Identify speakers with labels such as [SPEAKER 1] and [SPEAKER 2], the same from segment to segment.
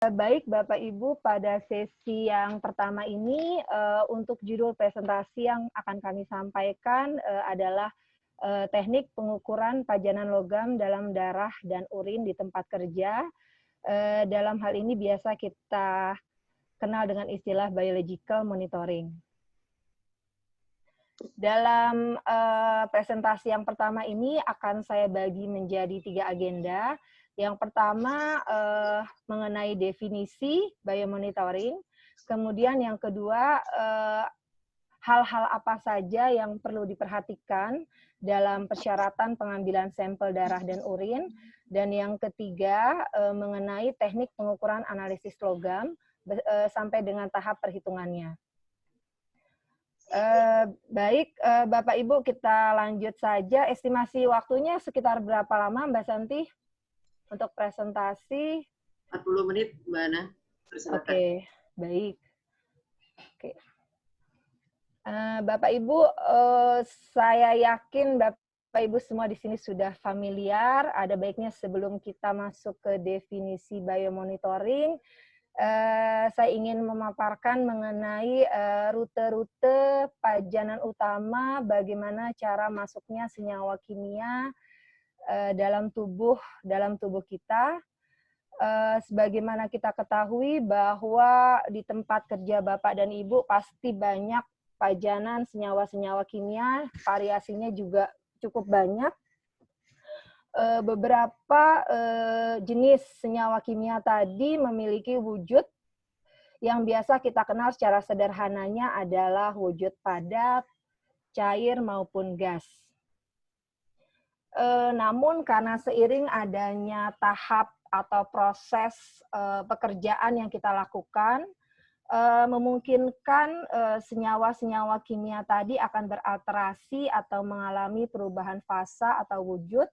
[SPEAKER 1] Baik Bapak Ibu, pada sesi yang pertama ini untuk judul presentasi yang akan kami sampaikan adalah teknik pengukuran pajanan logam dalam darah dan urin di tempat kerja. Dalam hal ini biasa kita kenal dengan istilah biological monitoring. Dalam presentasi yang pertama ini akan saya bagi menjadi 3 agenda. Yang pertama mengenai definisi biomonitoring, kemudian yang kedua hal-hal apa saja yang perlu diperhatikan dalam persyaratan pengambilan sampel darah dan urin, dan yang ketiga mengenai teknik pengukuran analisis logam sampai dengan tahap perhitungannya. Baik, Bapak Ibu, kita lanjut saja. Estimasi waktunya sekitar berapa lama, Mbak Santi, untuk presentasi?
[SPEAKER 2] 40 menit, Mbak Ana.
[SPEAKER 1] Oke, baik. Oke. Bapak Ibu, saya yakin Bapak Ibu semua di sini sudah familiar. Ada baiknya sebelum kita masuk ke definisi biomonitoring, saya ingin memaparkan mengenai rute-rute pajanan utama, bagaimana cara masuknya senyawa kimia dalam tubuh kita. Sebagaimana kita ketahui bahwa di tempat kerja Bapak dan Ibu pasti banyak pajanan senyawa-senyawa kimia, variasinya juga cukup banyak. Beberapa jenis senyawa kimia tadi memiliki wujud yang biasa kita kenal secara sederhananya adalah wujud padat, cair, maupun gas. Namun karena seiring adanya tahap atau proses pekerjaan yang kita lakukan, memungkinkan senyawa-senyawa kimia tadi akan beralterasi atau mengalami perubahan fase atau wujud.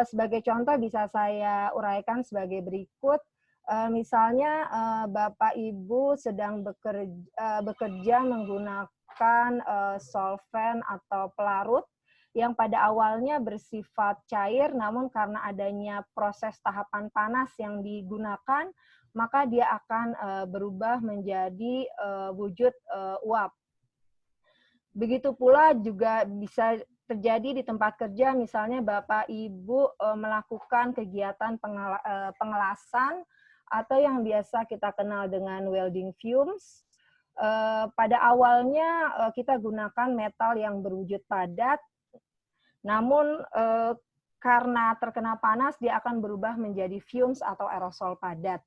[SPEAKER 1] Sebagai contoh bisa saya uraikan sebagai berikut. Misalnya Bapak Ibu sedang bekerja menggunakan solvent atau pelarut yang pada awalnya bersifat cair, namun karena adanya proses tahapan panas yang digunakan, maka dia akan berubah menjadi wujud uap. Begitu pula juga bisa terjadi di tempat kerja, misalnya Bapak Ibu melakukan kegiatan pengelasan atau yang biasa kita kenal dengan welding fumes. Pada awalnya kita gunakan metal yang berwujud padat, namun karena terkena panas dia akan berubah menjadi fumes atau aerosol padat.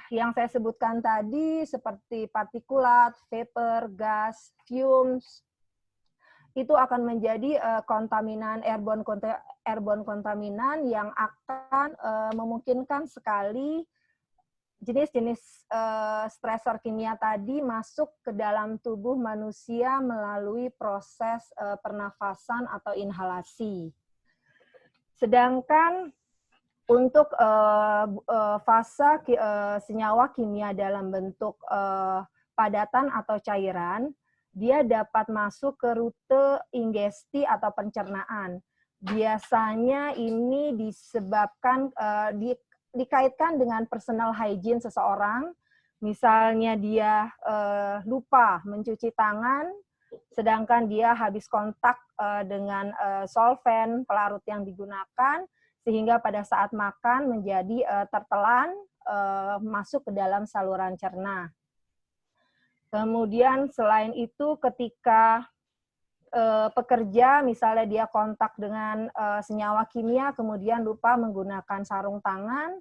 [SPEAKER 1] Yang saya sebutkan tadi seperti partikulat, vapor, gas, fumes, itu akan menjadi kontaminan airborne kontaminan yang akan memungkinkan sekali jenis-jenis stresor kimia tadi masuk ke dalam tubuh manusia melalui proses pernafasan atau inhalasi. Sedangkan untuk fase senyawa kimia dalam bentuk padatan atau cairan, dia dapat masuk ke rute ingesti atau pencernaan. Biasanya ini disebabkan dikaitkan dengan personal hygiene seseorang, misalnya dia lupa mencuci tangan, sedangkan dia habis kontak dengan solvent pelarut yang digunakan, sehingga pada saat makan menjadi tertelan masuk ke dalam saluran cerna. Kemudian selain itu ketika pekerja misalnya dia kontak dengan senyawa kimia kemudian lupa menggunakan sarung tangan,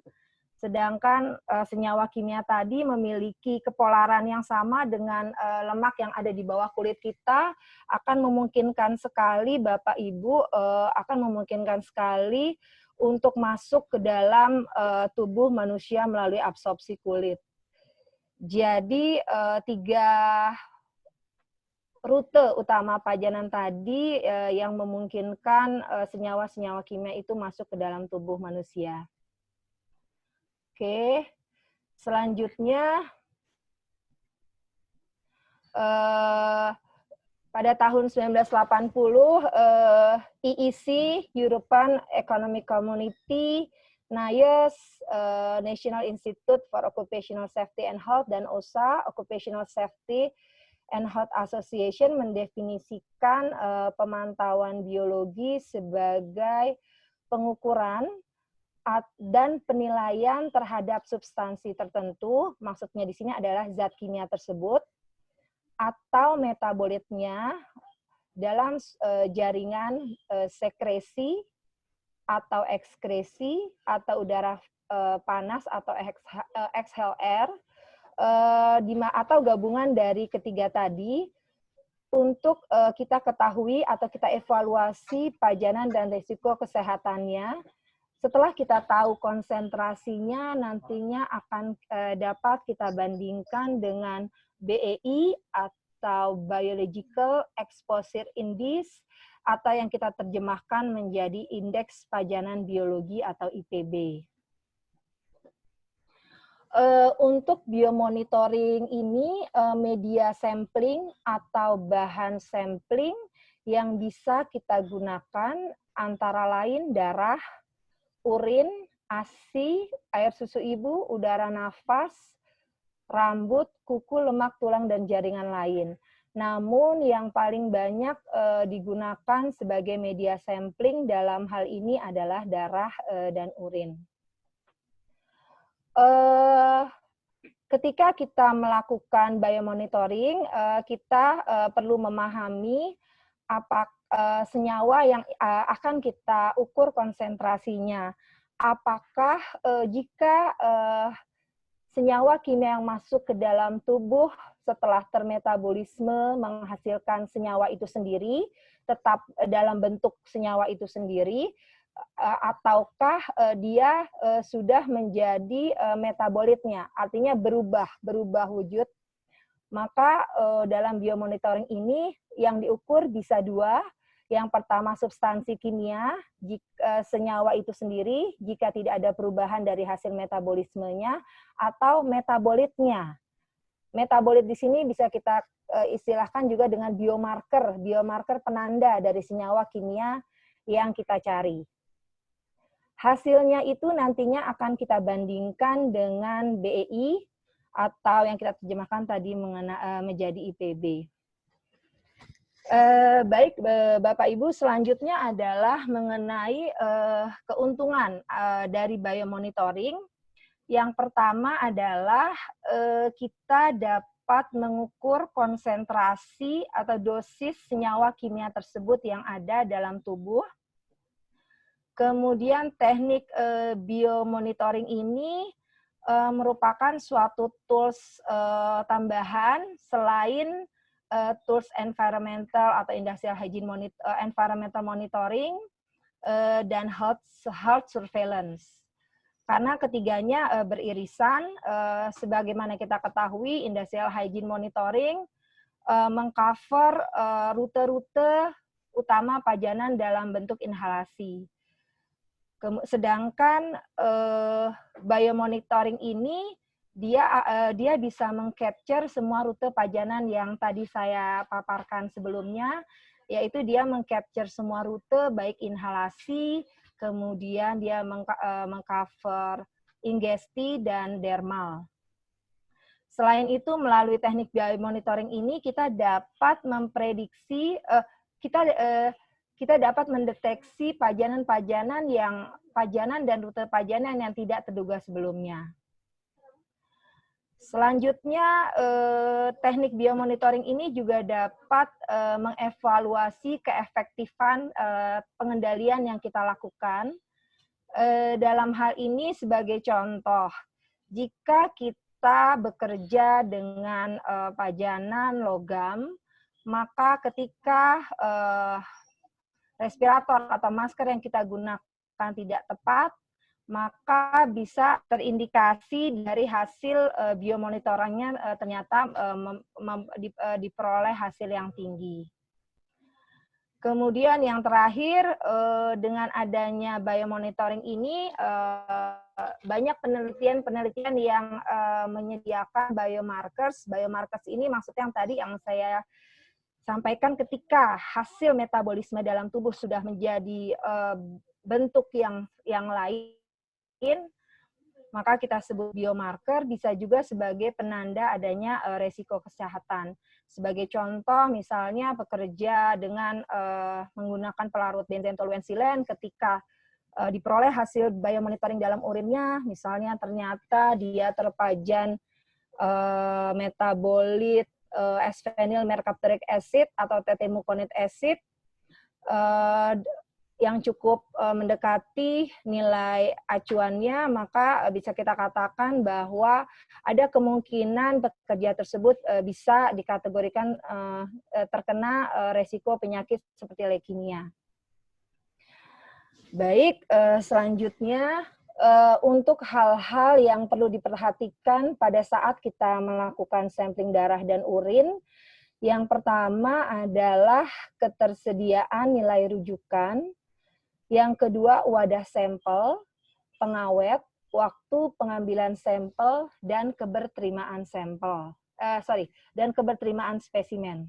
[SPEAKER 1] sedangkan senyawa kimia tadi memiliki kepolaran yang sama dengan lemak yang ada di bawah kulit kita, akan memungkinkan sekali Bapak Ibu akan memungkinkan sekali untuk masuk ke dalam tubuh manusia melalui absorpsi kulit. Jadi 3 rute utama pajanan tadi yang memungkinkan senyawa-senyawa kimia itu masuk ke dalam tubuh manusia. Oke, selanjutnya pada tahun 1980 EEC, European Economic Community, NIOSH, National Institute for Occupational Safety and Health, dan OSHA, Occupational Safety and Health Association, mendefinisikan pemantauan biologi sebagai pengukuran dan penilaian terhadap substansi tertentu, maksudnya di sini adalah zat kimia tersebut, atau metabolitnya dalam jaringan sekresi atau ekskresi atau udara panas atau exhale air, atau gabungan dari ketiga tadi, untuk kita ketahui atau kita evaluasi pajanan dan risiko kesehatannya. Setelah kita tahu konsentrasinya, nantinya akan dapat kita bandingkan dengan BEI atau Biological Exposure Index, atau yang kita terjemahkan menjadi Indeks Pajanan Biologi atau IPB. Untuk biomonitoring ini, media sampling atau bahan sampling yang bisa kita gunakan antara lain darah, urin, ASI, air susu ibu, udara nafas, rambut, kuku, lemak, tulang, dan jaringan lain. Namun yang paling banyak digunakan sebagai media sampling dalam hal ini adalah darah dan urin. Ketika kita melakukan biomonitoring, kita perlu memahami senyawa yang akan kita ukur konsentrasinya. Apakah jika senyawa kimia yang masuk ke dalam tubuh setelah termetabolisme menghasilkan senyawa itu sendiri, tetap dalam bentuk senyawa itu sendiri, ataukah dia sudah menjadi metabolitnya, artinya berubah wujud. Maka dalam biomonitoring ini yang diukur bisa dua. Yang pertama substansi kimia, senyawa itu sendiri, jika tidak ada perubahan dari hasil metabolismenya, atau metabolitnya. Metabolit di sini bisa kita istilahkan juga dengan biomarker, biomarker penanda dari senyawa kimia yang kita cari. Hasilnya itu nantinya akan kita bandingkan dengan BEI, atau yang kita terjemahkan tadi menjadi IPB. Baik, Bapak Ibu, selanjutnya adalah mengenai keuntungan dari biomonitoring. Yang pertama adalah kita dapat mengukur konsentrasi atau dosis senyawa kimia tersebut yang ada dalam tubuh. Kemudian teknik biomonitoring ini merupakan suatu tools tambahan selain tools environmental atau industrial hygiene environmental monitoring dan health surveillance. Karena ketiganya beririsan, sebagaimana kita ketahui, industrial hygiene monitoring mengcover rute-rute utama pajanan dalam bentuk inhalasi. Sedangkan biomonitoring ini dia bisa mengcapture semua rute pajanan yang tadi saya paparkan sebelumnya, yaitu dia mengcapture semua rute baik inhalasi, kemudian dia mengcover ingesti dan dermal. Selain itu, melalui teknik biomonitoring ini kita dapat memprediksi, kita dapat mendeteksi pajanan dan rute pajanan yang tidak terduga sebelumnya. Selanjutnya, teknik biomonitoring ini juga dapat mengevaluasi keefektifan pengendalian yang kita lakukan. Dalam hal ini sebagai contoh, jika kita bekerja dengan pajanan logam, maka ketika respirator atau masker yang kita gunakan tidak tepat, maka bisa terindikasi dari hasil biomonitoringnya ternyata diperoleh hasil yang tinggi. Kemudian yang terakhir, dengan adanya biomonitoring ini, banyak penelitian yang menyediakan biomarkers. Biomarkers ini maksudnya yang tadi yang saya sampaikan, ketika hasil metabolisme dalam tubuh sudah menjadi bentuk yang lain, maka kita sebut biomarker, bisa juga sebagai penanda adanya resiko kesehatan. Sebagai contoh, misalnya pekerja dengan menggunakan pelarut benzentoluensilen ketika diperoleh hasil biomonitoring dalam urinnya, misalnya ternyata dia terpajan metabolit S-phenyl mercaptoric acid atau tetemuconate acid yang cukup mendekati nilai acuannya, maka bisa kita katakan bahwa ada kemungkinan pekerja tersebut bisa dikategorikan terkena resiko penyakit seperti leukemia. Baik, selanjutnya untuk hal-hal yang perlu diperhatikan pada saat kita melakukan sampling darah dan urin, yang pertama adalah ketersediaan nilai rujukan. Yang kedua, wadah sampel, pengawet, waktu pengambilan sampel, dan keberterimaan sampel. Dan keberterimaan spesimen.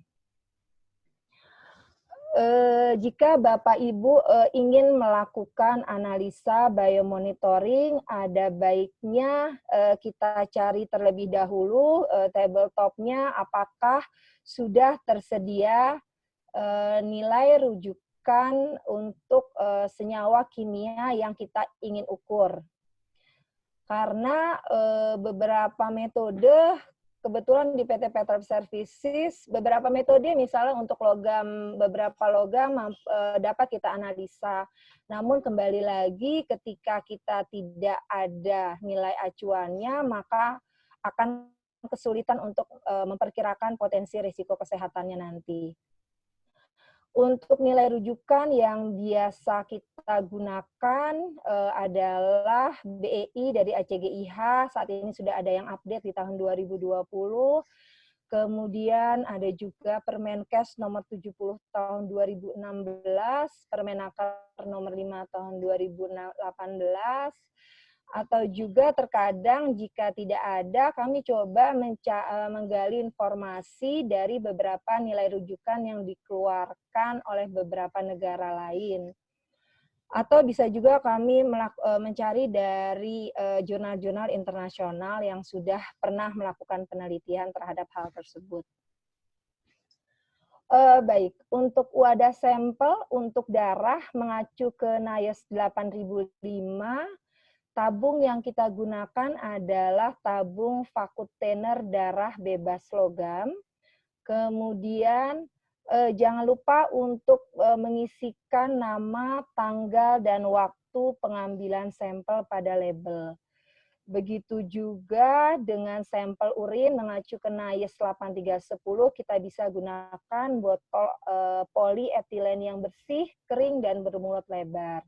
[SPEAKER 1] Jika Bapak Ibu ingin melakukan analisa biomonitoring, ada baiknya kita cari terlebih dahulu tabletopnya apakah sudah tersedia nilai rujukan untuk senyawa kimia yang kita ingin ukur. Karena beberapa metode, kebetulan di PT Petrop Services, beberapa metode misalnya untuk logam, beberapa logam dapat kita analisa. Namun kembali lagi ketika kita tidak ada nilai acuannya, maka akan kesulitan untuk memperkirakan potensi risiko kesehatannya nanti. Untuk nilai rujukan yang biasa kita gunakan adalah BEI dari ACGIH, saat ini sudah ada yang update di tahun 2020. Kemudian ada juga Permenkes nomor 70 tahun 2016, Permenaker nomor 5 tahun 2018, atau juga terkadang jika tidak ada, kami coba menggali informasi dari beberapa nilai rujukan yang dikeluarkan oleh beberapa negara lain. Atau bisa juga kami mencari dari jurnal-jurnal internasional yang sudah pernah melakukan penelitian terhadap hal tersebut. Baik, untuk wadah sampel untuk darah mengacu ke NIOSH 8005, tabung yang kita gunakan adalah tabung vakuum darah bebas logam. Kemudian jangan lupa untuk mengisikan nama, tanggal, dan waktu pengambilan sampel pada label. Begitu juga dengan sampel urin mengacu ke NIOSH 8310, kita bisa gunakan botol polietilen yang bersih, kering, dan bermulut lebar.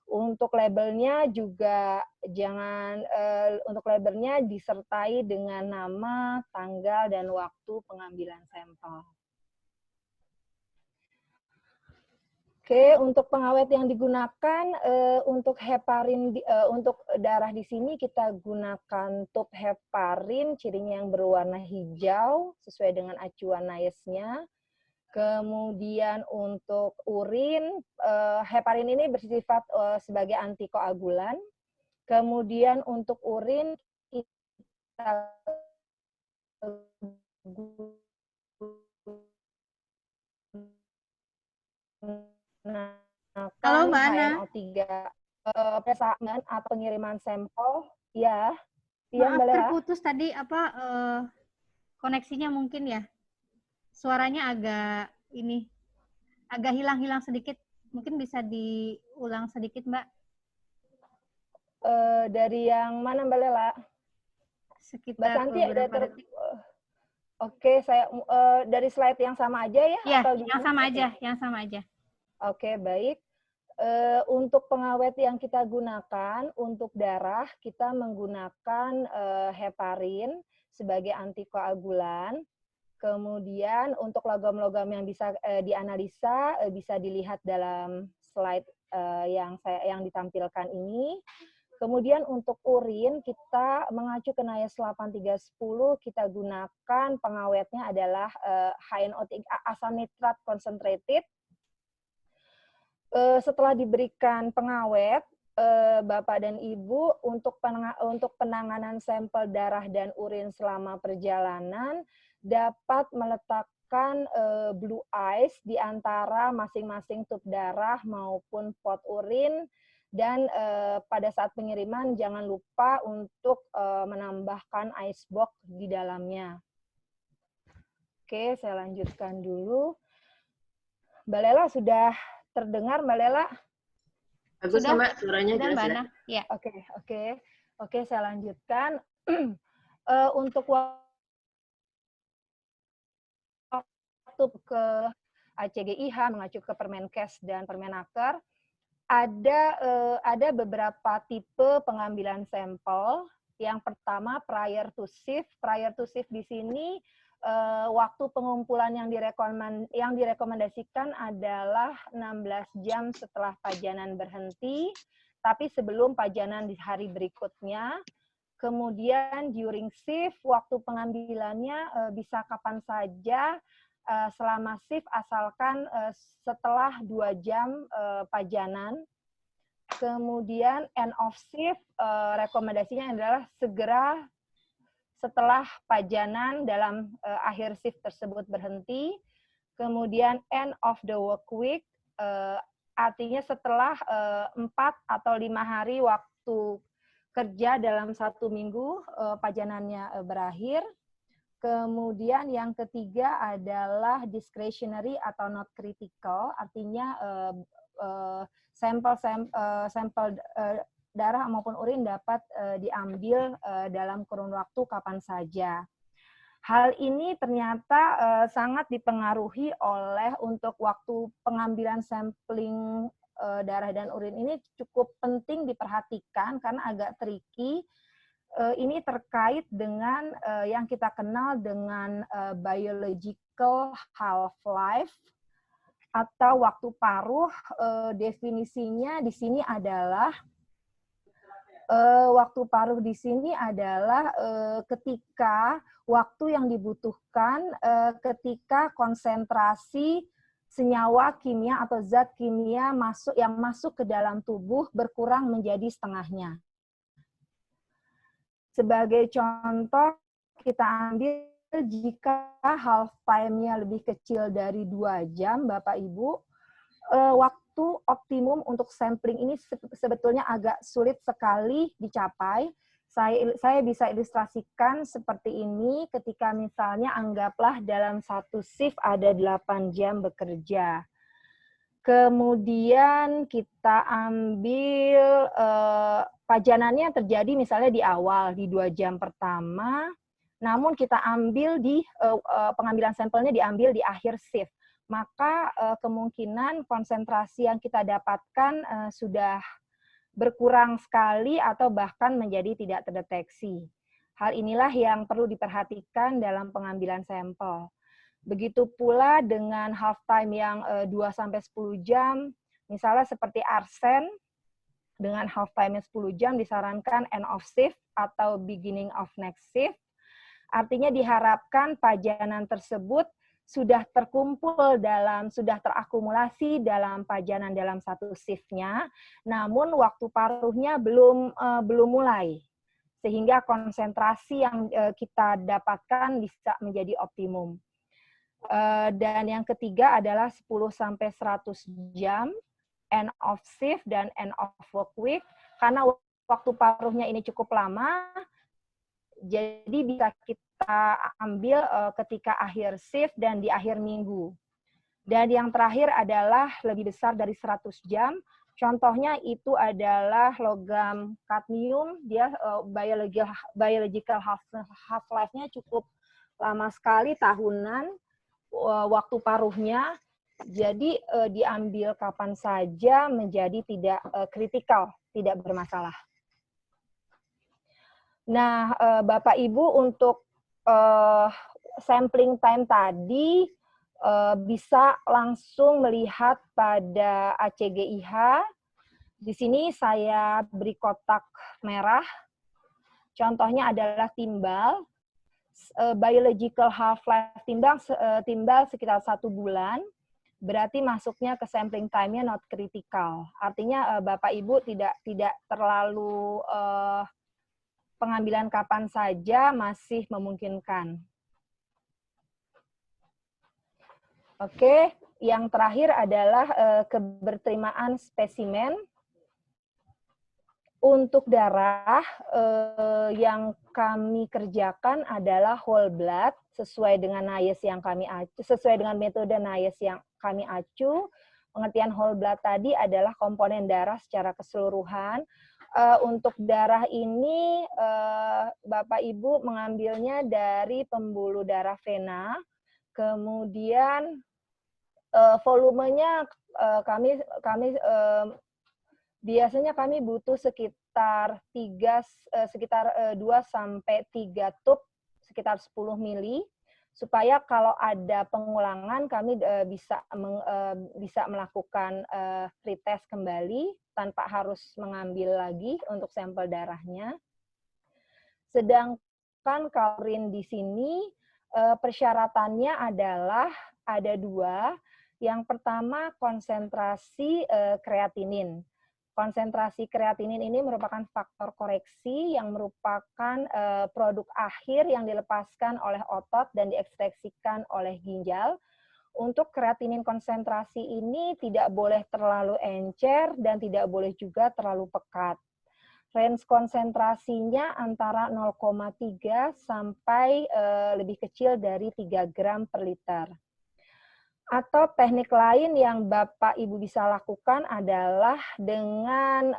[SPEAKER 1] Untuk labelnya juga untuk labelnya disertai dengan nama, tanggal, dan waktu pengambilan sampel. Oke, untuk pengawet yang digunakan untuk heparin untuk darah di sini kita gunakan tub heparin, cirinya yang berwarna hijau sesuai dengan acuan NIOSH-nya. Kemudian untuk urin, heparin ini bersifat sebagai antikoagulan. Kemudian untuk urin, kita
[SPEAKER 3] Halo Mbak Ana.
[SPEAKER 1] HNO3 pesanan atau pengiriman sampel. Ya,
[SPEAKER 3] Maaf terputus tadi koneksinya mungkin ya. Suaranya agak hilang-hilang sedikit. Mungkin bisa diulang sedikit, Mbak.
[SPEAKER 1] Dari yang mana Mbak Lela?
[SPEAKER 3] Sekitar beberapa detik.
[SPEAKER 1] Oke, saya dari slide yang sama aja ya?
[SPEAKER 3] Ya,
[SPEAKER 1] atau
[SPEAKER 3] yang sama aja.
[SPEAKER 1] Oke, baik. Untuk pengawet yang kita gunakan, untuk darah, kita menggunakan heparin sebagai antikoagulan. Kemudian untuk logam-logam yang bisa dianalisa, bisa dilihat dalam slide yang ditampilkan ini. Kemudian untuk urin, kita mengacu ke NIOSH 8310, kita gunakan pengawetnya adalah HNO3 asam nitrat concentrated. Setelah diberikan pengawet, Bapak dan Ibu, untuk penanganan sampel darah dan urin selama perjalanan dapat meletakkan blue ice di antara masing-masing tub darah maupun pot urin, dan pada saat pengiriman jangan lupa untuk menambahkan ice box di dalamnya. Oke, saya lanjutkan dulu. Mbak Lela sudah terdengar, Mbak Lela?
[SPEAKER 2] Bagus
[SPEAKER 3] Sudah,
[SPEAKER 2] Mbak, suaranya
[SPEAKER 3] Mbak
[SPEAKER 2] jelas.
[SPEAKER 3] Ana. Ya.
[SPEAKER 1] Oke, saya lanjutkan. Untuk waktu ke ACGIH mengacu ke Permenkes dan Permenaker, ada beberapa tipe pengambilan sampel. Yang pertama, prior to shift. Prior to shift di sini waktu pengumpulan yang direkomendasikan adalah 16 jam setelah pajanan berhenti, tapi sebelum pajanan di hari berikutnya. Kemudian during shift, waktu pengambilannya bisa kapan saja selama shift, asalkan setelah 2 jam pajanan. Kemudian end of shift, rekomendasinya adalah segera setelah pajanan dalam akhir shift tersebut berhenti. Kemudian end of the work week, artinya setelah 4 atau 5 hari waktu kerja dalam 1 minggu pajanannya berakhir. Kemudian yang ketiga adalah discretionary atau not critical, artinya sampel darah maupun urin dapat diambil dalam kurun waktu kapan saja. Hal ini ternyata sangat dipengaruhi oleh untuk waktu pengambilan sampling darah dan urin ini cukup penting diperhatikan karena agak tricky. Ini terkait dengan yang kita kenal dengan biological half-life atau waktu paruh. Definisinya di sini adalah waktu paruh di sini adalah ketika waktu yang dibutuhkan ketika konsentrasi senyawa kimia atau zat kimia yang masuk ke dalam tubuh berkurang menjadi setengahnya. Sebagai contoh, kita ambil jika half time-nya lebih kecil dari 2 jam, Bapak Ibu, waktu optimum untuk sampling ini sebetulnya agak sulit sekali dicapai. Saya bisa ilustrasikan seperti ini ketika misalnya anggaplah dalam satu shift ada 8 jam bekerja. Kemudian kita ambil pajanannya terjadi misalnya di awal, di 2 jam pertama, namun kita ambil pengambilan sampelnya diambil di akhir shift. Maka kemungkinan konsentrasi yang kita dapatkan sudah berkurang sekali atau bahkan menjadi tidak terdeteksi. Hal inilah yang perlu diperhatikan dalam pengambilan sampel. Begitu pula dengan half time yang 2-10 jam, misalnya seperti arsen, dengan half time 10 jam disarankan end of shift atau beginning of next shift. Artinya diharapkan pajanan tersebut sudah terkumpul sudah terakumulasi dalam pajanan dalam satu shift-nya, namun waktu paruhnya belum mulai, sehingga konsentrasi yang kita dapatkan bisa menjadi optimum. Dan yang ketiga adalah 10-100 jam, end of shift dan end of work week, karena waktu paruhnya ini cukup lama, jadi bisa kita ambil ketika akhir shift dan di akhir minggu. Dan yang terakhir adalah lebih besar dari 100 jam. Contohnya itu adalah logam kadmium, dia biological half-life-nya cukup lama sekali, tahunan waktu paruhnya. Jadi diambil kapan saja menjadi tidak kritikal, tidak bermasalah. Nah, Bapak Ibu, untuk sampling time tadi bisa langsung melihat pada ACGIH. Di sini saya beri kotak merah. Contohnya adalah timbal. Biological half-life timbal sekitar 1 bulan. berarti masuknya ke sampling time-nya not critical. Artinya Bapak Ibu tidak terlalu pengambilan kapan saja masih memungkinkan. Oke, yang terakhir adalah keberterimaan spesimen. Untuk darah yang kami kerjakan adalah whole blood sesuai dengan NIAS yang kami acu, sesuai dengan metode NIAS yang kami acu. Pengertian whole blood tadi adalah komponen darah secara keseluruhan. Untuk darah ini Bapak Ibu mengambilnya dari pembuluh darah vena, kemudian volumenya biasanya kami butuh sekitar 2 sampai 3 tub, sekitar 10 mili, supaya kalau ada pengulangan kami bisa melakukan pretest kembali tanpa harus mengambil lagi untuk sampel darahnya. Sedangkan kaurin di sini persyaratannya adalah ada 2. Yang pertama konsentrasi kreatinin. Konsentrasi kreatinin ini merupakan faktor koreksi yang merupakan produk akhir yang dilepaskan oleh otot dan diekstraksikan oleh ginjal. Untuk kreatinin konsentrasi ini tidak boleh terlalu encer dan tidak boleh juga terlalu pekat. Range konsentrasinya antara 0,3 sampai lebih kecil dari 3 gram per liter. Atau teknik lain yang Bapak Ibu bisa lakukan adalah dengan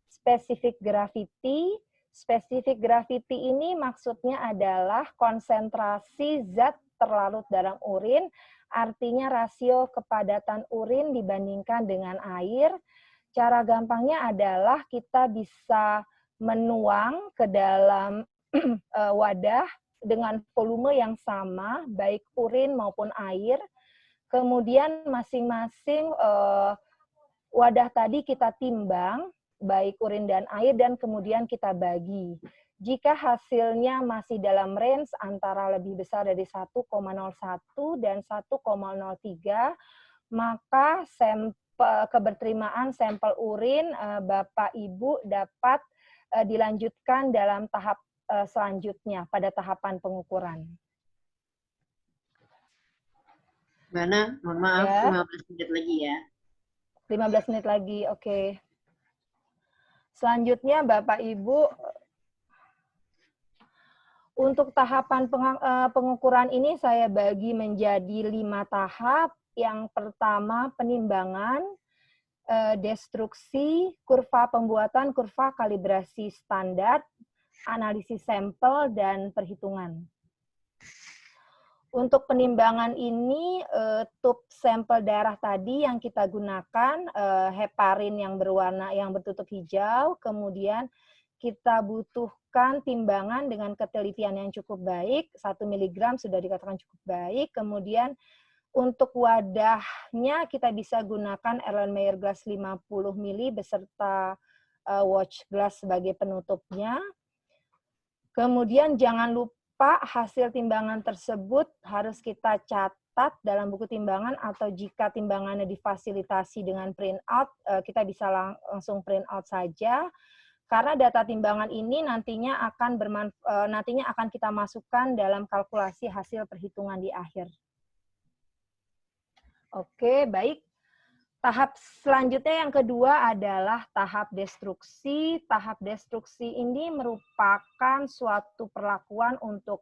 [SPEAKER 1] specific gravity. Specific gravity ini maksudnya adalah konsentrasi zat terlarut dalam urin, artinya rasio kepadatan urin dibandingkan dengan air. Cara gampangnya adalah kita bisa menuang ke dalam wadah dengan volume yang sama, baik urin maupun air. Kemudian masing-masing wadah tadi kita timbang, baik urin dan air, dan kemudian kita bagi. Jika hasilnya masih dalam range antara lebih besar dari 1,01 dan 1,03, maka keberterimaan sampel urin Bapak Ibu dapat dilanjutkan dalam tahap selanjutnya pada tahapan pengukuran.
[SPEAKER 2] Mbak, mohon maaf, ya. 15 menit lagi ya.
[SPEAKER 1] 15 menit lagi, oke. Selanjutnya Bapak Ibu, untuk tahapan pengukuran ini saya bagi menjadi 5 tahap. Yang pertama penimbangan, destruksi, kurva pembuatan, kurva kalibrasi standar, analisis sampel, dan perhitungan. Untuk penimbangan ini, tub sampel darah tadi yang kita gunakan, heparin yang berwarna yang bertutup hijau, kemudian kita butuhkan timbangan dengan ketelitian yang cukup baik, 1 mg sudah dikatakan cukup baik, kemudian untuk wadahnya kita bisa gunakan Erlenmeyer glass 50 ml beserta watch glass sebagai penutupnya. Kemudian jangan lupa hasil timbangan tersebut harus kita catat dalam buku timbangan, atau jika timbangannya difasilitasi dengan printout, kita bisa langsung printout saja. Karena data timbangan ini nantinya akan kita masukkan dalam kalkulasi hasil perhitungan di akhir. Oke, baik. Tahap selanjutnya yang kedua adalah tahap destruksi. Tahap destruksi ini merupakan suatu perlakuan untuk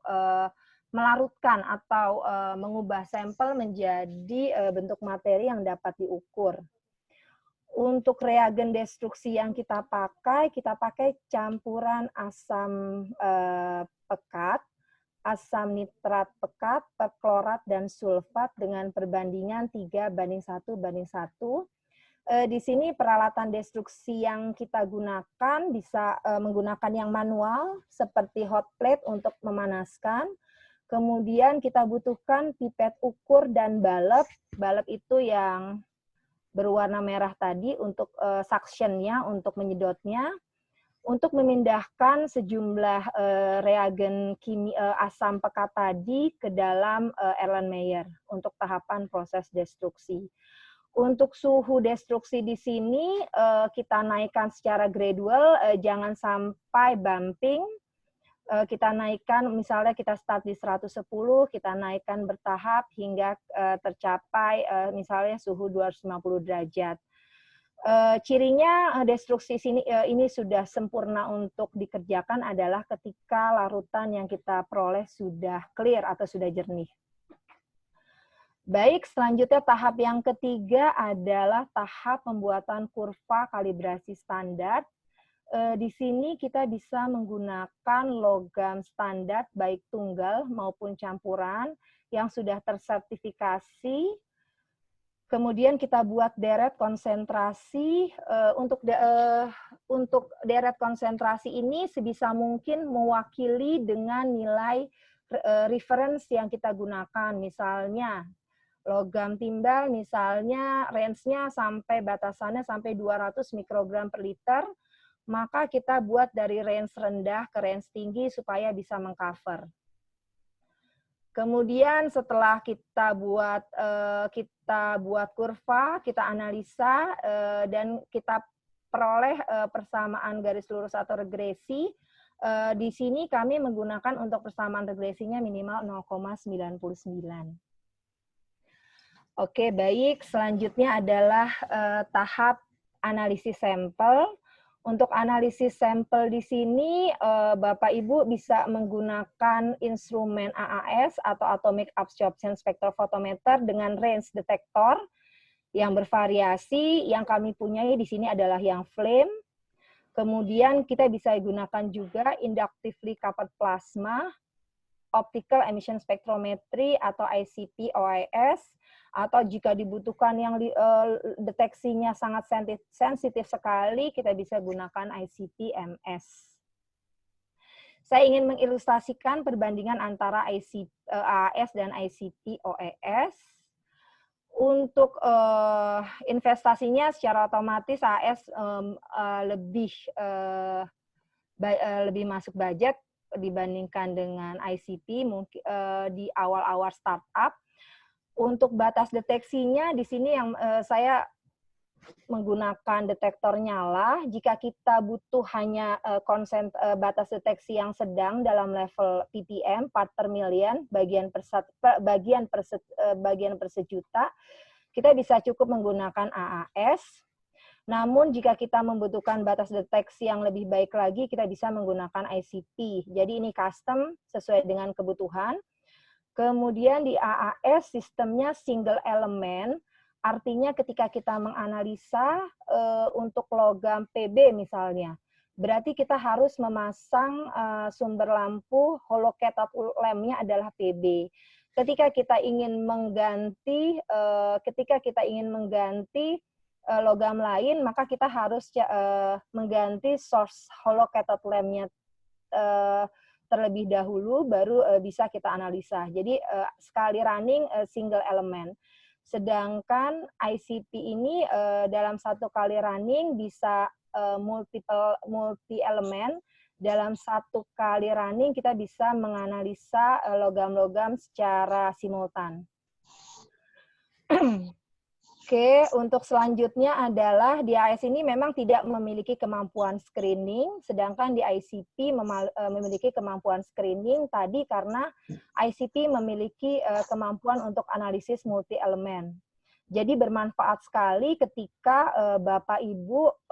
[SPEAKER 1] melarutkan atau mengubah sampel menjadi bentuk materi yang dapat diukur. Untuk reagen destruksi yang kita pakai campuran asam pekat, asam nitrat pekat, perklorat, dan sulfat dengan perbandingan 3:1:1. Di sini peralatan destruksi yang kita gunakan bisa menggunakan yang manual seperti hot plate untuk memanaskan. Kemudian kita butuhkan pipet ukur dan balep. Balep itu yang berwarna merah tadi untuk suction-nya, untuk menyedotnya. untuk memindahkan sejumlah reagen asam pekat tadi ke dalam Erlenmeyer untuk tahapan proses destruksi. Untuk suhu destruksi di sini kita naikkan secara gradual, jangan sampai bumping. Kita naikkan, misalnya kita start di 110, kita naikkan bertahap hingga tercapai misalnya suhu 250 derajat. Cirinya destruksi ini sudah sempurna untuk dikerjakan adalah ketika larutan yang kita peroleh sudah clear atau sudah jernih. Baik, selanjutnya tahap yang ketiga adalah tahap pembuatan kurva kalibrasi standar. Di sini kita bisa menggunakan logam standar baik tunggal maupun campuran yang sudah tersertifikasi. Kemudian kita buat deret konsentrasi. Untuk deret konsentrasi ini sebisa mungkin mewakili dengan nilai reference yang kita gunakan. Misalnya logam timbal, misalnya range-nya sampai batasannya sampai 200 mikrogram per liter, maka kita buat dari range rendah ke range tinggi supaya bisa mengcover. Kemudian setelah kita buat kurva, kita analisa dan kita peroleh persamaan garis lurus atau regresi. Di sini kami menggunakan untuk persamaan regresinya minimal 0,99. Oke, baik. Selanjutnya adalah tahap analisis sampel. Untuk analisis sampel di sini, Bapak Ibu bisa menggunakan instrumen AAS atau Atomic Absorption Spectrophotometer dengan range detektor yang bervariasi. Yang kami punyai di sini adalah yang flame. Kemudian kita bisa gunakan juga inductively coupled plasma, optical emission spectrometry atau ICP-OIS, atau jika dibutuhkan yang deteksinya sangat sensitif sekali, kita bisa gunakan ICP-MS. Saya ingin mengilustrasikan perbandingan antara AAS dan ICP-OES. Untuk investasinya secara otomatis AAS lebih masuk budget dibandingkan dengan ICP mungkin di awal-awal startup. Untuk batas deteksinya di sini yang saya menggunakan detektor nyala. Jika kita butuh hanya batas deteksi yang sedang dalam level ppm, part per million, bagian per sejuta, kita bisa cukup menggunakan AAS. Namun jika kita membutuhkan batas deteksi yang lebih baik lagi, kita bisa menggunakan ICP. Jadi ini custom sesuai dengan kebutuhan. Kemudian di AAS sistemnya single element, artinya ketika kita menganalisa untuk logam PB misalnya, berarti kita harus memasang sumber lampu holocathode lamp-nya adalah PB. Ketika kita ingin mengganti logam lain, maka kita harus mengganti source holocathode lamp-nya terlebih dahulu, baru bisa kita analisa. Jadi sekali running single element. Sedangkan ICP ini dalam satu kali running bisa multi elemen. Dalam satu kali running kita bisa menganalisa logam-logam secara simultan. Oke, untuk selanjutnya adalah di AAS ini memang tidak memiliki kemampuan screening, sedangkan di ICP memiliki kemampuan screening tadi karena ICP memiliki kemampuan untuk analisis multi-elemen. Jadi bermanfaat sekali ketika Bapak Ibu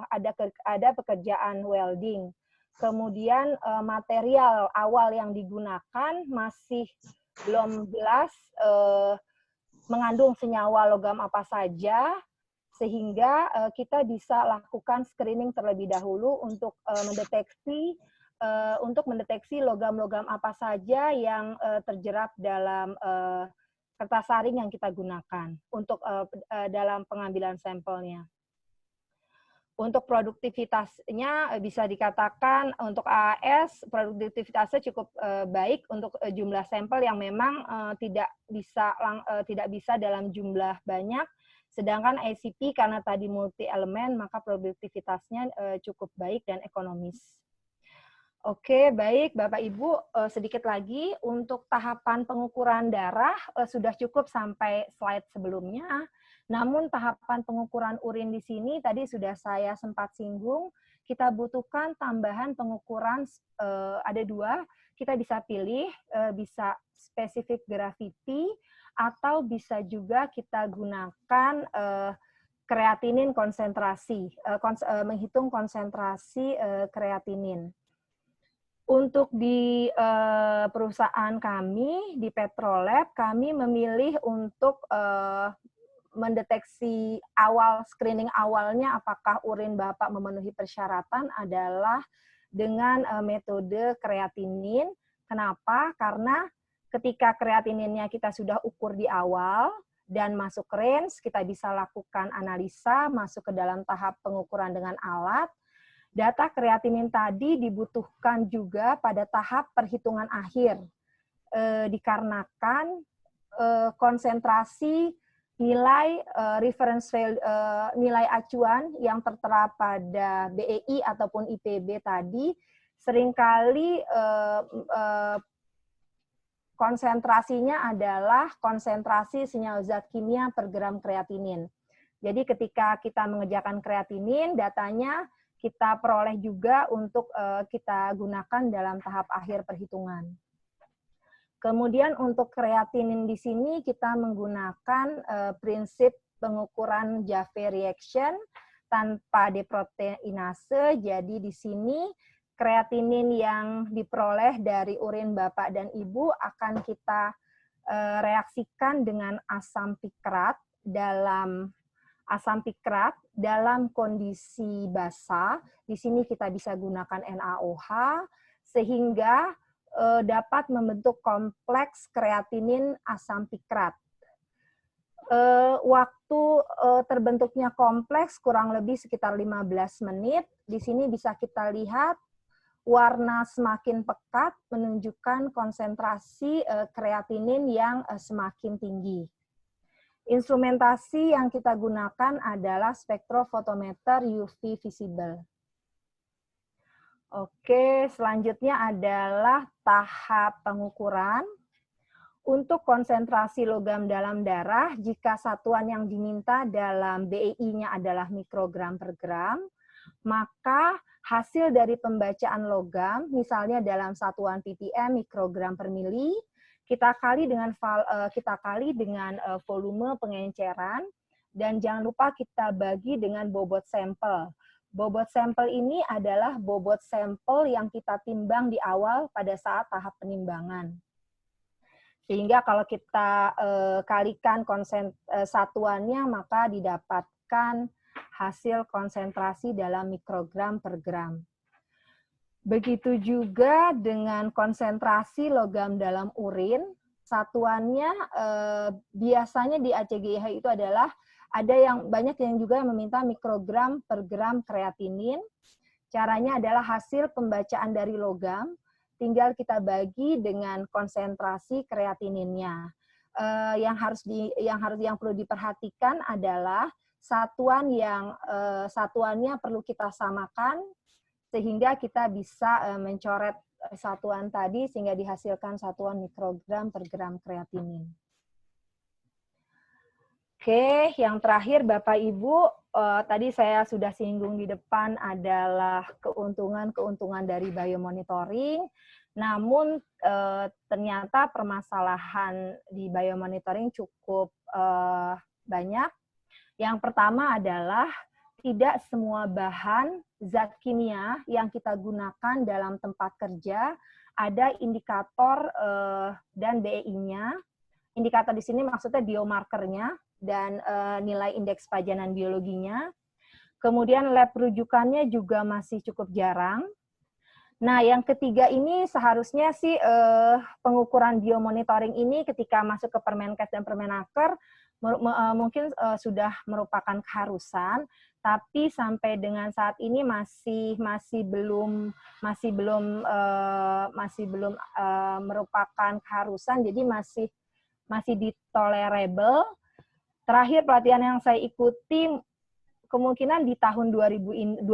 [SPEAKER 1] ada pekerjaan welding. Kemudian material awal yang digunakan masih belum jelas mengandung senyawa logam apa saja, sehingga kita bisa lakukan screening terlebih dahulu untuk mendeteksi logam-logam apa saja yang terjerap dalam kertas saring yang kita gunakan untuk dalam pengambilan sampelnya. Untuk produktivitasnya bisa dikatakan untuk AAS produktivitasnya cukup baik untuk jumlah sampel yang memang tidak bisa dalam jumlah banyak, Sedangkan ICP karena tadi multi elemen, maka produktivitasnya cukup baik dan ekonomis. Oke, baik Bapak Ibu, sedikit lagi untuk tahapan pengukuran darah sudah cukup sampai slide sebelumnya. Namun tahapan pengukuran urin di sini tadi sudah saya sempat singgung, kita butuhkan tambahan pengukuran ada 2, kita bisa pilih, bisa specific gravity, atau bisa juga kita gunakan kreatinin konsentrasi, menghitung konsentrasi kreatinin. Untuk di perusahaan kami, di Petrolab, kami memilih untuk mendeteksi screening awalnya apakah urin Bapak memenuhi persyaratan adalah dengan metode kreatinin. Kenapa? Karena ketika kreatininnya kita sudah ukur di awal dan masuk range, kita bisa lakukan analisa, masuk ke dalam tahap pengukuran dengan alat. Data kreatinin tadi dibutuhkan juga pada tahap perhitungan akhir, dikarenakan konsentrasi nilai reference value, nilai acuan yang tertera pada BEI ataupun IPB tadi seringkali konsentrasinya adalah konsentrasi senyawa zat kimia per gram kreatinin. Jadi ketika kita mengerjakan kreatinin, datanya kita peroleh juga untuk kita gunakan dalam tahap akhir perhitungan. Kemudian untuk kreatinin di sini kita menggunakan prinsip pengukuran Jaffe reaction tanpa deproteinase. Jadi di sini kreatinin yang diperoleh dari urin Bapak dan Ibu akan kita reaksikan dengan asam pikrat dalam kondisi basah. Di sini kita bisa gunakan NaOH sehingga dapat membentuk kompleks kreatinin asam pikrat. Waktu terbentuknya kompleks kurang lebih sekitar 15 menit. Di sini bisa kita lihat warna semakin pekat menunjukkan konsentrasi kreatinin yang semakin tinggi. Instrumentasi yang kita gunakan adalah spektrofotometer UV visible. Oke, selanjutnya adalah tahap pengukuran. Untuk konsentrasi logam dalam darah, jika satuan yang diminta dalam BEI-nya adalah mikrogram per gram, maka hasil dari pembacaan logam, misalnya dalam satuan ppm mikrogram per mili, kita kali dengan volume pengenceran, dan jangan lupa kita bagi dengan bobot sampel. Bobot sampel ini adalah bobot sampel yang kita timbang di awal pada saat tahap penimbangan. Sehingga kalau kita kalikan satuannya, maka didapatkan hasil konsentrasi dalam mikrogram per gram. Begitu juga dengan konsentrasi logam dalam urin, satuannya biasanya di ACGIH itu adalah banyak yang juga meminta mikrogram per gram kreatinin. Caranya adalah hasil pembacaan dari logam, tinggal kita bagi dengan konsentrasi kreatininnya. Yang perlu diperhatikan adalah satuannya perlu kita samakan sehingga kita bisa mencoret satuan tadi sehingga dihasilkan satuan mikrogram per gram kreatinin. Oke, yang terakhir Bapak Ibu, tadi saya sudah singgung di depan adalah keuntungan dari biomonitoring. Namun ternyata permasalahan di biomonitoring cukup banyak. Yang pertama adalah tidak semua bahan zat kimia yang kita gunakan dalam tempat kerja ada indikator dan BEI-nya. Indikator di sini maksudnya biomarkernya dan nilai indeks pajanan biologinya. Kemudian lab rujukannya juga masih cukup jarang. Nah, yang ketiga ini seharusnya sih pengukuran biomonitoring ini ketika masuk ke Permenkes dan Permenaker mungkin sudah merupakan keharusan, tapi sampai dengan saat ini masih belum merupakan keharusan, jadi masih ditolerable. Terakhir pelatihan yang saya ikuti kemungkinan di tahun 2020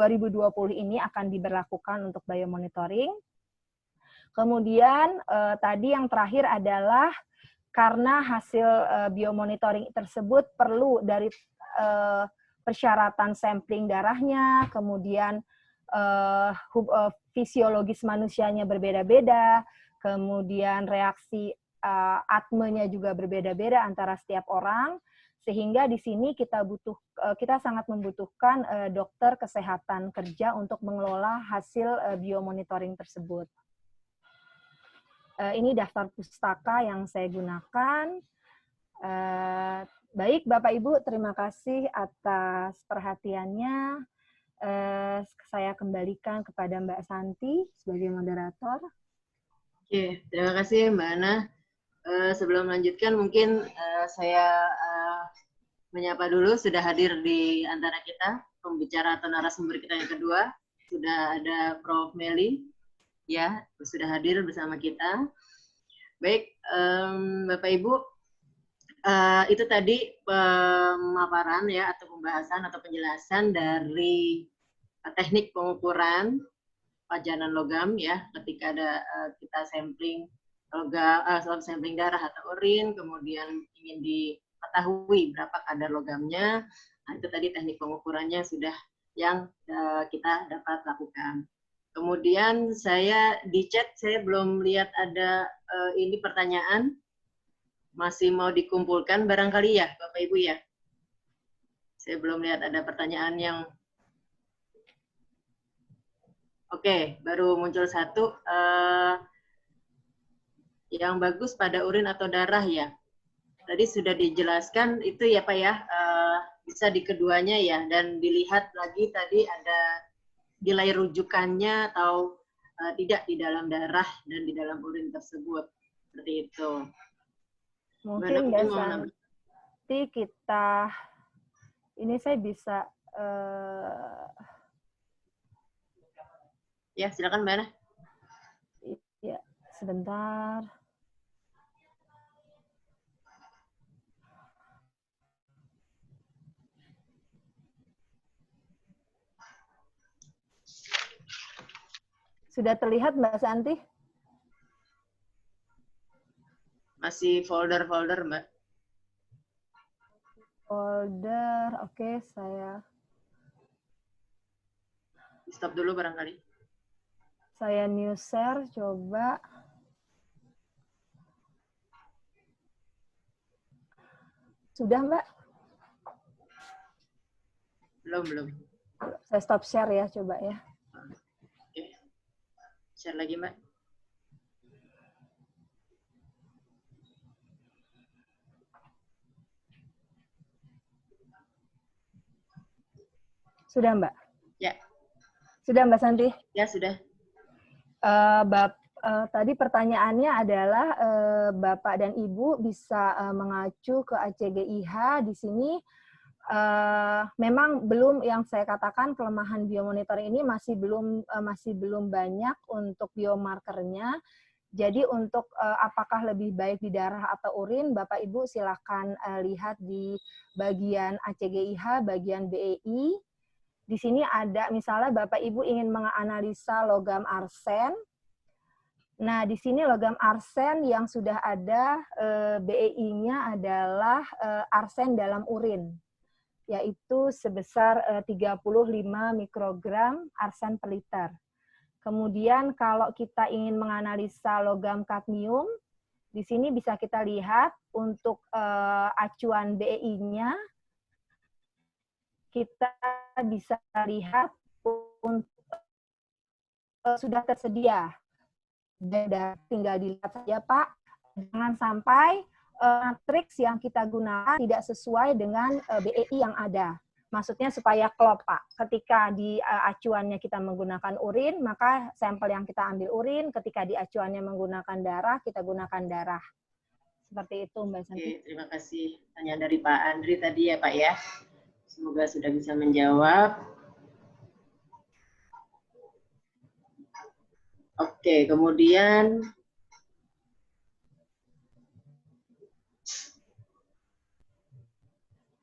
[SPEAKER 1] ini akan diberlakukan untuk biomonitoring. Kemudian tadi yang terakhir adalah karena hasil biomonitoring tersebut perlu dari persyaratan sampling darahnya, kemudian fisiologis manusianya berbeda-beda, kemudian reaksi atmenya juga berbeda-beda antara setiap orang, sehingga di sini kita sangat membutuhkan dokter kesehatan kerja untuk mengelola hasil biomonitoring tersebut. Ini daftar pustaka yang saya gunakan. Baik, Bapak Ibu, terima kasih atas perhatiannya. Saya kembalikan kepada Mbak Santi sebagai moderator.
[SPEAKER 2] Oke, terima kasih Mbak Ana. Sebelum melanjutkan, mungkin saya menyapa dulu, sudah hadir di antara kita, pembicara atau narasumber kita yang kedua. Sudah ada Prof. Meli. Ya, sudah hadir bersama kita. Baik, Bapak Ibu, itu tadi pemaparan ya atau pembahasan atau penjelasan dari teknik pengukuran pajanan logam ya, ketika ada kita sampling logam, sampling darah atau urin, kemudian ingin diketahui berapa kadar logamnya. Nah, itu tadi teknik pengukurannya sudah yang kita dapat lakukan. Kemudian saya di chat, saya belum lihat ada ini pertanyaan. Masih mau dikumpulkan barangkali ya, Bapak Ibu ya? Saya belum lihat ada pertanyaan yang... Oke, baru muncul satu. Yang bagus pada urin atau darah ya? Tadi sudah dijelaskan, itu ya Pak ya, bisa di keduanya ya, dan dilihat lagi tadi ada nilai rujukannya atau tidak di dalam darah dan di dalam urin tersebut. Seperti itu.
[SPEAKER 1] Mungkin nanti kita, ini saya bisa,
[SPEAKER 2] ya silakan Mbak Ana.
[SPEAKER 1] Ya, sebentar. Sudah terlihat Mbak Santi?
[SPEAKER 2] Masih folder-folder Mbak.
[SPEAKER 1] Folder, oke, saya...
[SPEAKER 2] Stop dulu barangkali.
[SPEAKER 1] Saya new share, coba. Sudah Mbak?
[SPEAKER 2] Belum.
[SPEAKER 1] Saya stop share ya, coba ya.
[SPEAKER 2] Oke. Share lagi Mbak.
[SPEAKER 1] Sudah Mbak?
[SPEAKER 2] Ya.
[SPEAKER 1] Sudah Mbak Santi?
[SPEAKER 2] Ya, sudah.
[SPEAKER 1] Tadi pertanyaannya adalah Bapak dan Ibu bisa mengacu ke ACGIH di sini. Memang belum, yang saya katakan kelemahan biomonitoring ini masih belum banyak untuk biomarkernya. Jadi untuk apakah lebih baik di darah atau urin, Bapak Ibu silakan lihat di bagian ACGIH, bagian BEI. Di sini ada misalnya Bapak Ibu ingin menganalisa logam arsen. Nah, di sini logam arsen yang sudah ada BEI-nya adalah arsen dalam urin, yaitu sebesar 35 mikrogram arsen per liter. Kemudian kalau kita ingin menganalisa logam kadmium, di sini bisa kita lihat untuk acuan BEI-nya, kita bisa lihat sudah tersedia. Dan tinggal dilihat saja Pak, jangan sampai matriks yang kita gunakan tidak sesuai dengan BEI yang ada. Maksudnya supaya klop Pak. Ketika di acuannya kita menggunakan urin, maka sampel yang kita ambil urin, ketika di acuannya menggunakan darah, kita gunakan darah. Seperti itu Mbak Santi.
[SPEAKER 2] Oke, terima kasih. Tanya dari Pak Andri tadi ya Pak ya. Semoga sudah bisa menjawab. Oke, kemudian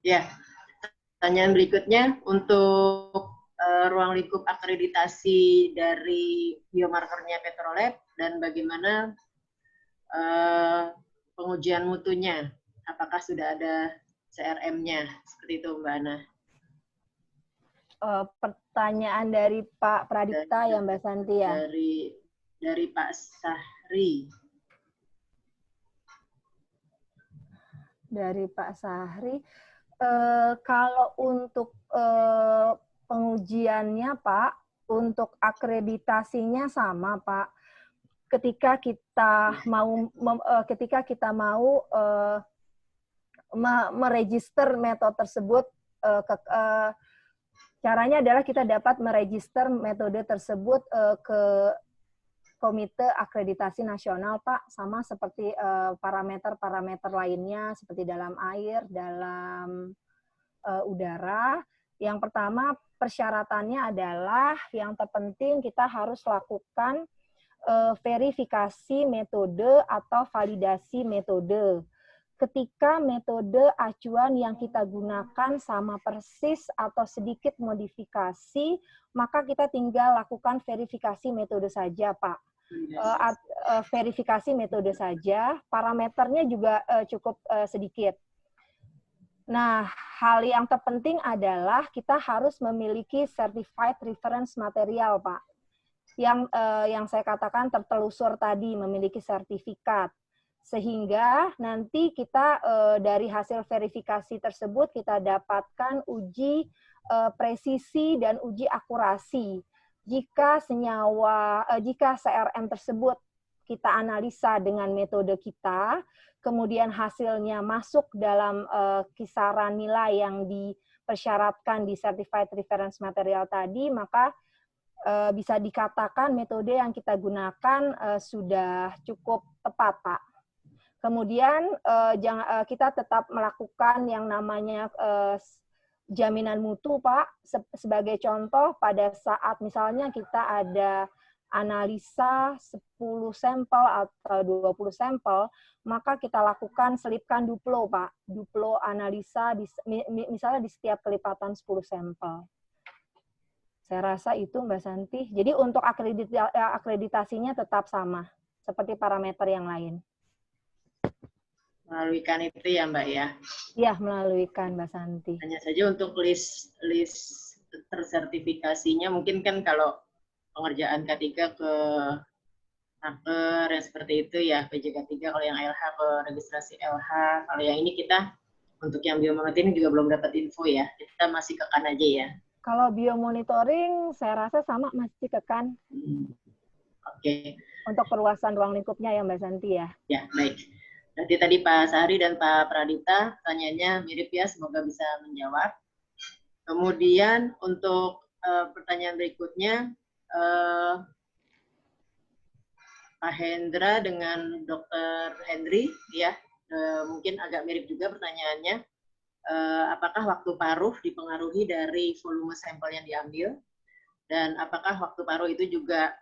[SPEAKER 2] Ya, pertanyaan berikutnya untuk ruang lingkup akreditasi dari biomarkernya Petrolab dan bagaimana pengujian mutunya. Apakah sudah ada CRM-nya? Seperti itu, Mbak Ana.
[SPEAKER 1] Pertanyaan dari Pak Pradipta ya, Mbak Santi ya?
[SPEAKER 2] Dari Pak Sahri.
[SPEAKER 1] Dari Pak Sahri. Kalau untuk pengujiannya, Pak, untuk akreditasinya sama, Pak. Ketika kita mau meregister metode tersebut, caranya adalah kita dapat meregister metode tersebut ke Komite Akreditasi Nasional, Pak, sama seperti parameter-parameter lainnya, seperti dalam air, dalam udara. Yang pertama, persyaratannya adalah yang terpenting kita harus lakukan verifikasi metode atau validasi metode. Ketika metode acuan yang kita gunakan sama persis atau sedikit modifikasi, maka kita tinggal lakukan verifikasi metode saja, Pak. Verifikasi metode saja, parameternya juga cukup sedikit. Nah, hal yang terpenting adalah kita harus memiliki certified reference material, Pak. Yang saya katakan tertelusur tadi, memiliki sertifikat. Sehingga nanti kita dari hasil verifikasi tersebut kita dapatkan uji presisi dan uji akurasi. Jika CRM tersebut kita analisa dengan metode kita, kemudian hasilnya masuk dalam kisaran nilai yang dipersyaratkan di Certified Reference Material tadi, maka bisa dikatakan metode yang kita gunakan sudah cukup tepat, Pak. Kemudian kita tetap melakukan yang namanya jaminan mutu, Pak. Sebagai contoh, pada saat misalnya kita ada analisa 10 sampel atau 20 sampel, maka kita lakukan selipkan duplo, Pak. Duplo analisa misalnya di setiap kelipatan 10 sampel. Saya rasa itu, Mbak Santi. Jadi untuk akreditasinya tetap sama, seperti parameter yang lain.
[SPEAKER 2] Melalui kan itu ya, Mbak ya?
[SPEAKER 1] Iya, melalui kan, Mbak Santi.
[SPEAKER 2] Hanya saja untuk list tersertifikasinya, mungkin kan kalau pengerjaan K3 ke naker yang seperti itu ya, PJK3, kalau yang LH ke registrasi LH, kalau yang ini kita untuk yang biomonitoring juga belum dapat info ya, kita masih ke kan aja ya.
[SPEAKER 1] Kalau biomonitoring, saya rasa sama masih ke kan.
[SPEAKER 2] Oke.
[SPEAKER 1] Untuk perluasan ruang lingkupnya ya, Mbak Santi ya.
[SPEAKER 2] Ya, baik. Berarti tadi Pak Sahri dan Pak Pradita tanyanya mirip ya, semoga bisa menjawab. Kemudian untuk pertanyaan berikutnya, Pak Hendra dengan Dr. Henry, ya, mungkin agak mirip juga pertanyaannya. Apakah waktu paruh dipengaruhi dari volume sampel yang diambil? Dan apakah waktu paruh itu juga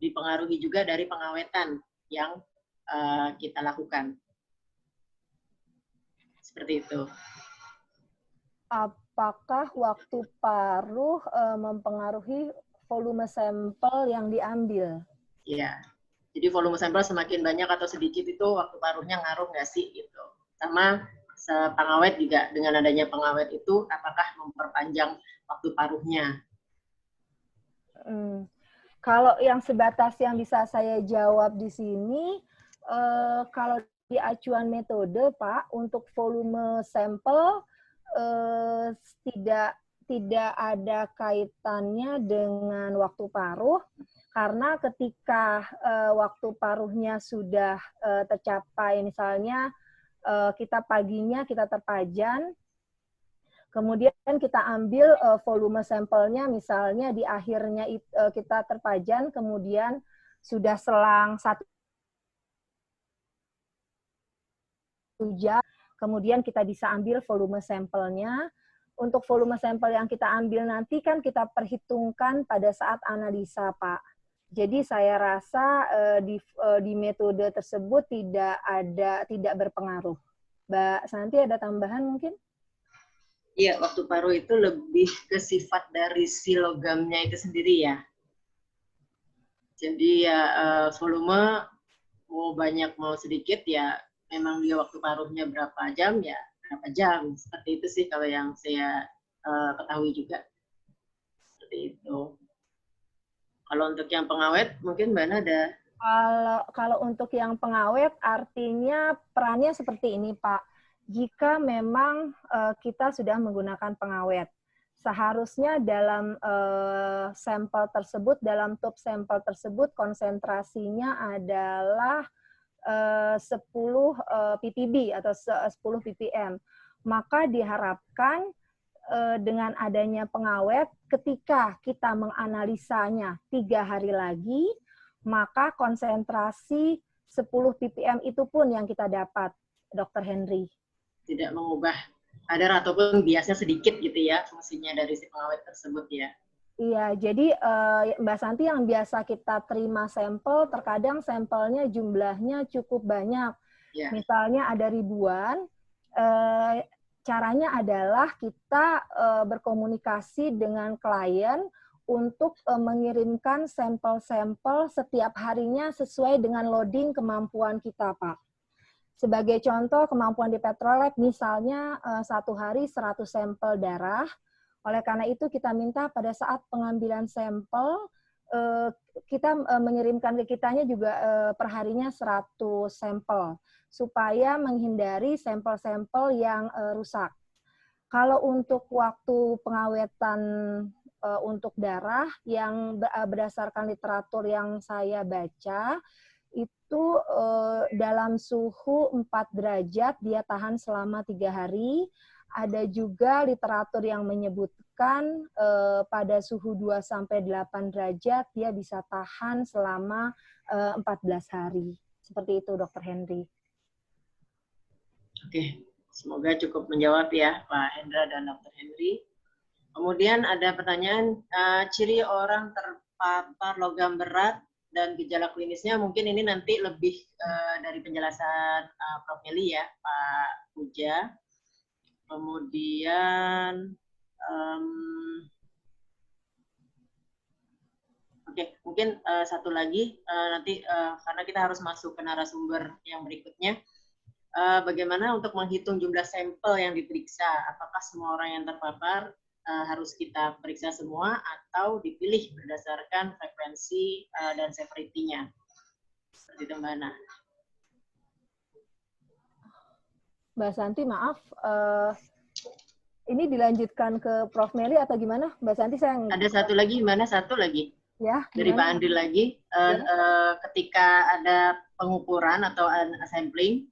[SPEAKER 2] dipengaruhi juga dari pengawetan yang kita lakukan? Seperti itu.
[SPEAKER 1] Apakah waktu paruh mempengaruhi volume sampel yang diambil?
[SPEAKER 2] Iya. Jadi volume sampel semakin banyak atau sedikit itu waktu paruhnya ngaruh nggak sih? Gitu. Sama pengawet juga, dengan adanya pengawet itu apakah memperpanjang waktu paruhnya?
[SPEAKER 1] Kalau yang sebatas yang bisa saya jawab di sini, kalau di acuan metode, Pak, untuk volume sampel tidak ada kaitannya dengan waktu paruh, karena ketika waktu paruhnya sudah tercapai, misalnya kita paginya kita terpajan, kemudian kita ambil volume sampelnya, misalnya di akhirnya kita terpajan, kemudian sudah selang 1 jam, kemudian kita bisa ambil volume sampelnya. Untuk volume sampel yang kita ambil nanti kan kita perhitungkan pada saat analisa, Pak. Jadi saya rasa di metode tersebut tidak berpengaruh. Mbak Santi ada tambahan mungkin?
[SPEAKER 2] Iya, waktu paru itu lebih ke sifat dari si logamnya itu sendiri ya. Jadi ya volume mau banyak mau sedikit ya memang dia waktu paruhnya berapa jam ya berapa jam. Seperti itu sih kalau yang saya ketahui juga. Seperti itu. Kalau untuk yang pengawet mungkin Mbak Ana ada.
[SPEAKER 1] Kalau untuk yang pengawet artinya perannya seperti ini Pak. Jika memang kita sudah menggunakan pengawet, seharusnya dalam sampel tersebut, dalam tube sampel tersebut konsentrasinya adalah 10 ppb atau 10 ppm. Maka diharapkan dengan adanya pengawet, ketika kita menganalisanya 3 hari lagi, maka konsentrasi 10 ppm itu pun yang kita dapat, Dr. Henry.
[SPEAKER 2] Tidak mengubah kadar ataupun biasnya sedikit gitu ya fungsinya dari si pengawet tersebut ya.
[SPEAKER 1] Iya, jadi Mbak Santi yang biasa kita terima sampel, terkadang sampelnya jumlahnya cukup banyak. Ya. Misalnya ada ribuan, caranya adalah kita berkomunikasi dengan klien untuk mengirimkan sampel-sampel setiap harinya sesuai dengan loading kemampuan kita, Pak. Sebagai contoh, kemampuan di Petrolab misalnya satu hari 100 sampel darah. Oleh karena itu kita minta pada saat pengambilan sampel, kita mengirimkan ke kitanya juga perharinya 100 sampel, supaya menghindari sampel-sampel yang rusak. Kalau untuk waktu pengawetan untuk darah, yang berdasarkan literatur yang saya baca, itu dalam suhu 4 derajat dia tahan selama 3 hari. Ada juga literatur yang menyebutkan pada suhu 2-8 derajat dia bisa tahan selama 14 hari. Seperti itu, Dr. Henry.
[SPEAKER 2] Oke, semoga cukup menjawab ya Pak Hendra dan Dr. Henry. Kemudian ada pertanyaan, ciri orang terpapar logam berat dan gejala klinisnya, mungkin ini nanti lebih dari penjelasan Prof. Meli ya, Pak Puja. Kemudian, oke, mungkin satu lagi, nanti karena kita harus masuk ke narasumber yang berikutnya, bagaimana untuk menghitung jumlah sampel yang diperiksa? Apakah semua orang yang terpapar harus kita periksa semua atau dipilih berdasarkan frekuensi dan severity-nya? Seperti itu, Mbak Ana.
[SPEAKER 1] Mbak Santi, maaf, ini dilanjutkan ke Prof. Meli atau gimana? Mbak Santi, saya...
[SPEAKER 2] Ada satu lagi, mana satu lagi?
[SPEAKER 1] Ya,
[SPEAKER 2] dari Pak Andri lagi. Ketika ada pengukuran atau sampling,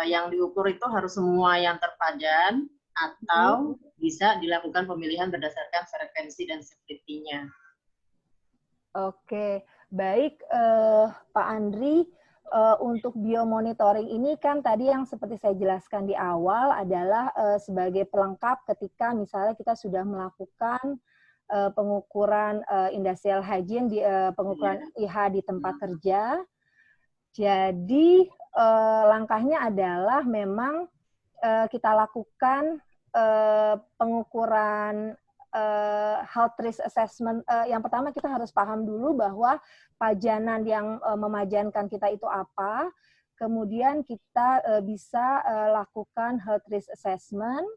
[SPEAKER 2] yang diukur itu harus semua yang terpajan atau bisa dilakukan pemilihan berdasarkan frekuensi dan severity-nya.
[SPEAKER 1] Oke, baik Pak Andri, untuk biomonitoring ini kan tadi yang seperti saya jelaskan di awal adalah sebagai pelengkap ketika misalnya kita sudah melakukan pengukuran industrial hygiene di pengukuran IH di tempat kerja. Jadi langkahnya adalah memang kita lakukan pengukuran health risk assessment. Yang pertama kita harus paham dulu bahwa pajanan yang memajankan kita itu apa. Kemudian kita bisa lakukan health risk assessment.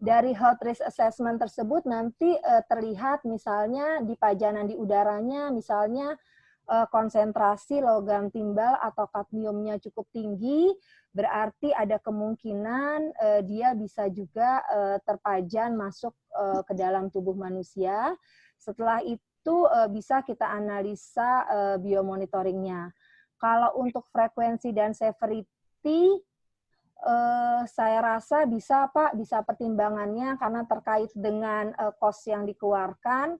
[SPEAKER 1] Dari health risk assessment tersebut nanti terlihat misalnya di pajanan di udaranya, misalnya konsentrasi logam timbal atau kadmiumnya cukup tinggi, berarti ada kemungkinan dia bisa juga terpajan masuk ke dalam tubuh manusia. Setelah itu bisa kita analisa biomonitoringnya. Kalau untuk frekuensi dan severity, saya rasa bisa Pak, bisa pertimbangannya karena terkait dengan cost yang dikeluarkan,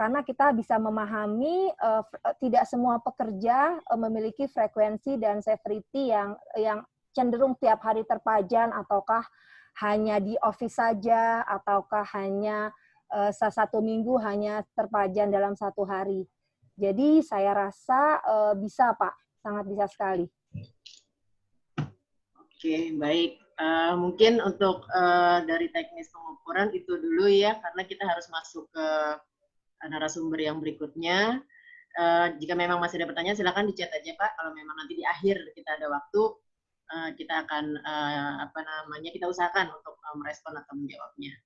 [SPEAKER 1] karena kita bisa memahami tidak semua pekerja memiliki frekuensi dan severity yang cenderung tiap hari terpajan, ataukah hanya di office saja, ataukah hanya satu minggu hanya terpajan dalam satu hari. Jadi saya rasa bisa Pak, sangat bisa sekali.
[SPEAKER 2] Oke, baik. Mungkin untuk dari teknis pengukuran itu dulu ya, karena kita harus masuk ke narasumber yang berikutnya. Jika memang masih ada pertanyaan, silakan di chat aja Pak. Kalau memang nanti di akhir kita ada waktu, kita akan kita usahakan untuk merespon atau menjawabnya.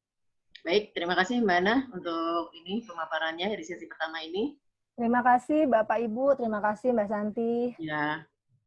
[SPEAKER 2] Baik, terima kasih Mbak Ana untuk ini pemaparannya di sesi pertama ini.
[SPEAKER 1] Terima kasih Bapak Ibu, terima kasih Mbak Santi.
[SPEAKER 2] Ya.